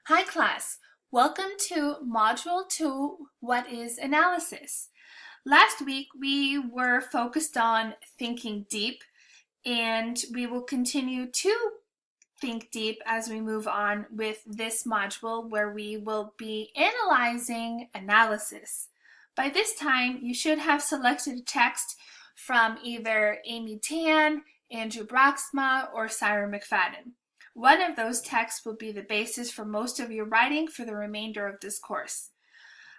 Hi class, welcome to Module 2, What is Analysis? Last week we were focused on thinking deep, and we will continue to think deep as we move on with this module where we will be analyzing analysis. By this time you should have selected a text from either Amy Tan, Andrew Broxma, or Cyril McFadden. One of those texts will be the basis for most of your writing for the remainder of this course.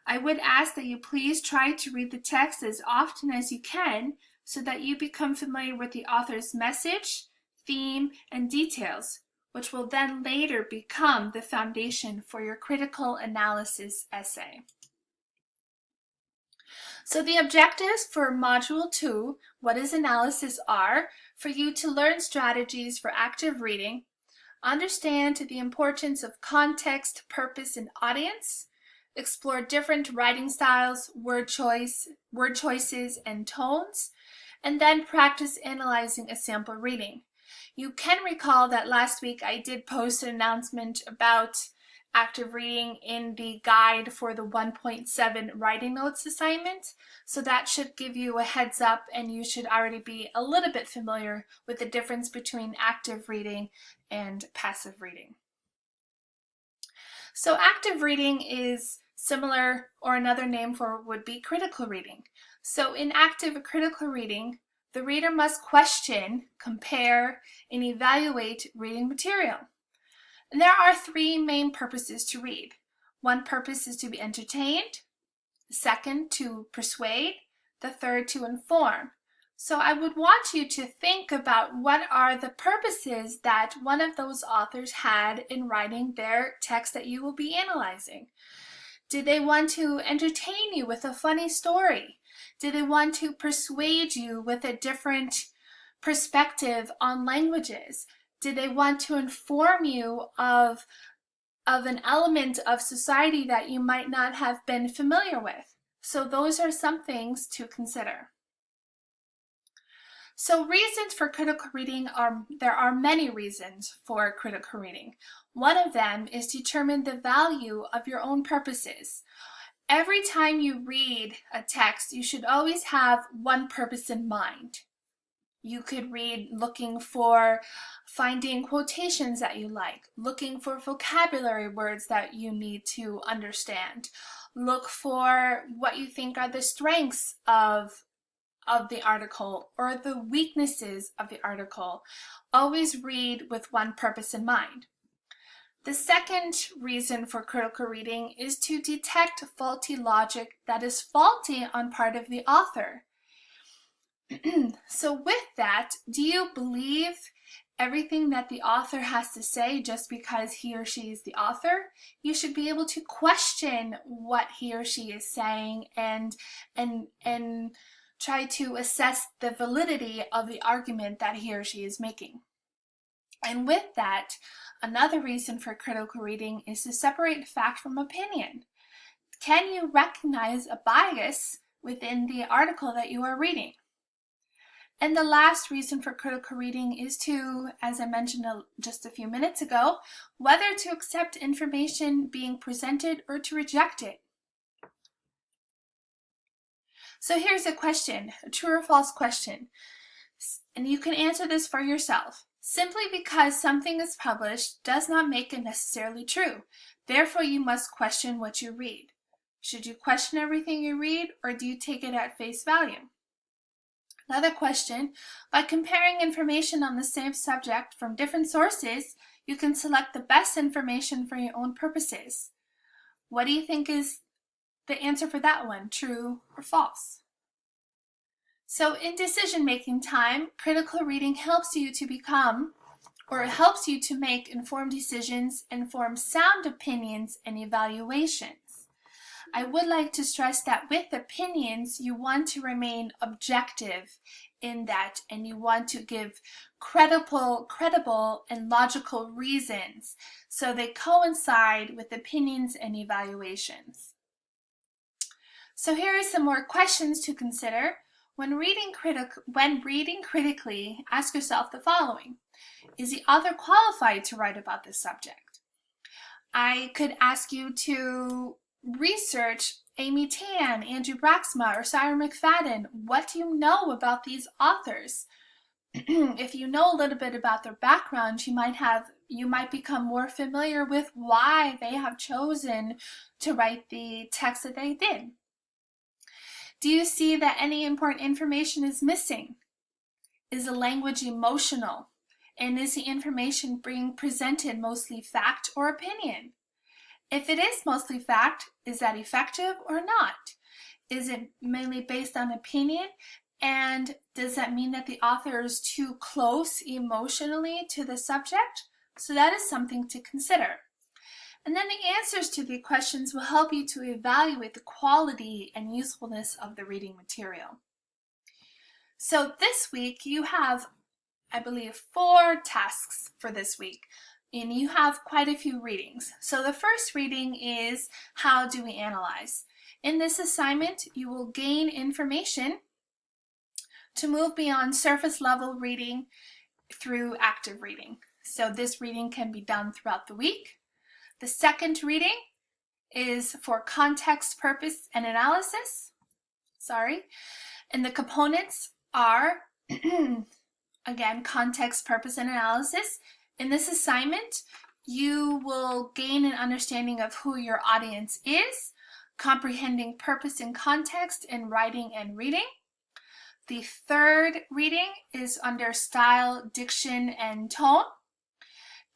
I would ask that you please try to read the text as often as you can so that you become familiar with the author's message, theme, and details, which will then later become the foundation for your critical analysis essay. So the objectives for Module 2, What is Analysis, are for you to learn strategies for active reading, understand the importance of context, purpose, and audience, explore different writing styles, word choices, and tones, and then practice analyzing a sample reading. You can recall that last week I did post an announcement about active reading in the guide for the 1.7 writing notes assignment, so that should give you a heads up and you should already be a little bit familiar with the difference between active reading and passive reading. So active reading is similar, or another name for it would be critical reading. So in active critical reading, the reader must question, compare, and evaluate reading material. And there are three main purposes to read. One purpose is to be entertained, the second to persuade, the third to inform. So I would want you to think about what are the purposes that one of those authors had in writing their text that you will be analyzing. Did they want to entertain you with a funny story? Did they want to persuade you with a different perspective on languages? Did they want to inform you of an element of society that you might not have been familiar with? So those are some things to consider. So reasons for critical reading there are many reasons for critical reading. One of them is to determine the value of your own purposes. Every time you read a text, you should always have one purpose in mind. You could read looking for finding quotations that you like, looking for vocabulary words that you need to understand. Look for what you think are the strengths of the article or the weaknesses of the article. Always read with one purpose in mind. The second reason for critical reading is to detect faulty logic that is faulty on part of the author. So with that, do you believe everything that the author has to say just because he or she is the author? You should be able to question what he or she is saying and try to assess the validity of the argument that he or she is making. And with that, another reason for critical reading is to separate fact from opinion. Can you recognize a bias within the article that you are reading? And the last reason for critical reading is to, as I mentioned just a few minutes ago, whether to accept information being presented or to reject it. So here's a question, a true or false question, and you can answer this for yourself. Simply because something is published does not make it necessarily true. Therefore, you must question what you read. Should you question everything you read, or do you take it at face value? Another question, by comparing information on the same subject from different sources, you can select the best information for your own purposes. What do you think is the answer for that one, true or false? So in decision-making time, critical reading helps you to make informed decisions and form sound opinions and evaluations. I would like to stress that with opinions, you want to remain objective in that, and you want to give credible and logical reasons so they coincide with opinions and evaluations. So here are some more questions to consider. When reading critically, ask yourself the following. Is the author qualified to write about this subject? I could ask you to research Amy Tan, Andrew Braxma, or Sarah McFadden. What do you know about these authors? If you know a little bit about their background, you might become more familiar with why they have chosen to write the text that they did. Do you see that any important information is missing? Is the language emotional? And is the information being presented mostly fact or opinion? If it is mostly fact, is that effective or not? Is it mainly based on opinion? And does that mean that the author is too close emotionally to the subject? So that is something to consider. And then the answers to the questions will help you to evaluate the quality and usefulness of the reading material. So this week you have, I believe, 4 tasks for this week. And you have quite a few readings. So the first reading is, how do we analyze? In this assignment, you will gain information to move beyond surface level reading through active reading. So this reading can be done throughout the week. The second reading is for context, purpose, and analysis. And the components are, again, context, purpose, and analysis. In this assignment, you will gain an understanding of who your audience is, comprehending purpose and context in writing and reading. The third reading is under style, diction, and tone.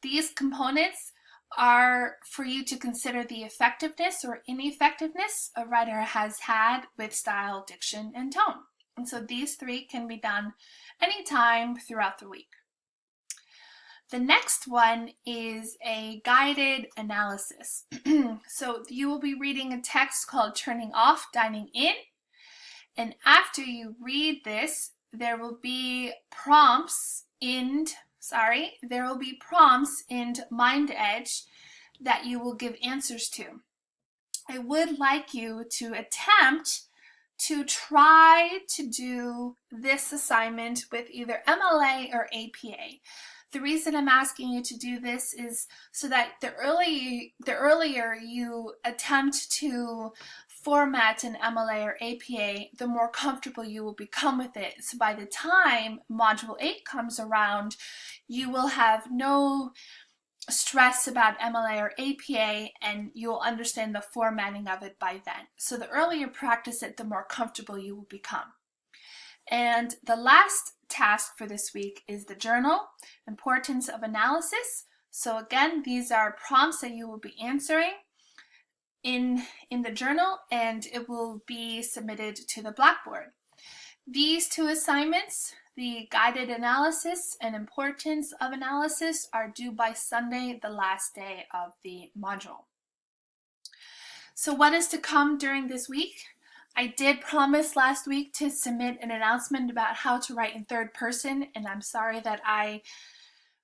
These components are for you to consider the effectiveness or ineffectiveness a writer has had with style, diction, and tone. And so these 3 can be done anytime throughout the week. The next one is a guided analysis. So you will be reading a text called Turning Off, Dining In. And after you read this, there will be prompts in MindEdge that you will give answers to. I would like you to attempt to try to do this assignment with either MLA or APA. The reason I'm asking you to do this is so that the earlier you attempt to format an MLA or APA, the more comfortable you will become with it. So by the time Module 8 comes around, you will have no stress about MLA or APA, and you'll understand the formatting of it by then. So the earlier you practice it, the more comfortable you will become. And the last task for this week is the journal, importance of analysis. So again, these are prompts that you will be answering in the journal, and it will be submitted to the Blackboard. These 2 assignments, the guided analysis and importance of analysis, are due by Sunday, the last day of the module. So what is to come during this week? I did promise last week to submit an announcement about how to write in third person, and I'm sorry that I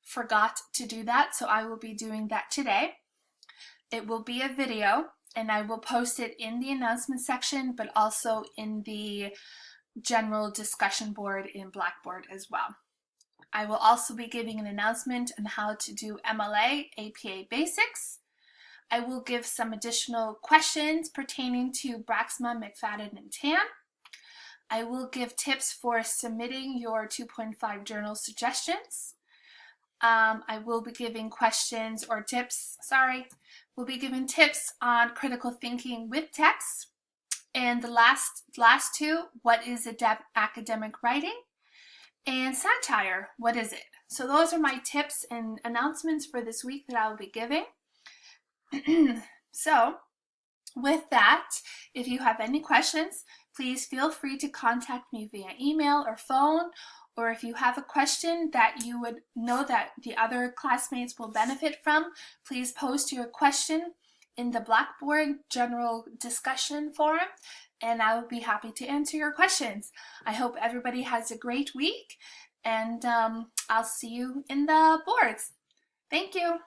forgot to do that, so I will be doing that today. It will be a video, and I will post it in the announcement section, but also in the general discussion board in Blackboard as well. I will also be giving an announcement on how to do MLA, APA basics. I will give some additional questions pertaining to Braxma, McFadden, and Tan. I will give tips for submitting your 2.5 journal suggestions. I will be giving we'll be giving tips on critical thinking with text. And the last 2, what is academic writing? And satire, what is it? So those are my tips and announcements for this week that I will be giving. So with that, if you have any questions, please feel free to contact me via email or phone, or if you have a question that you would know that the other classmates will benefit from, please post your question in the Blackboard general discussion forum, and I will be happy to answer your questions. I hope everybody has a great week, and I'll see you in the boards. Thank you.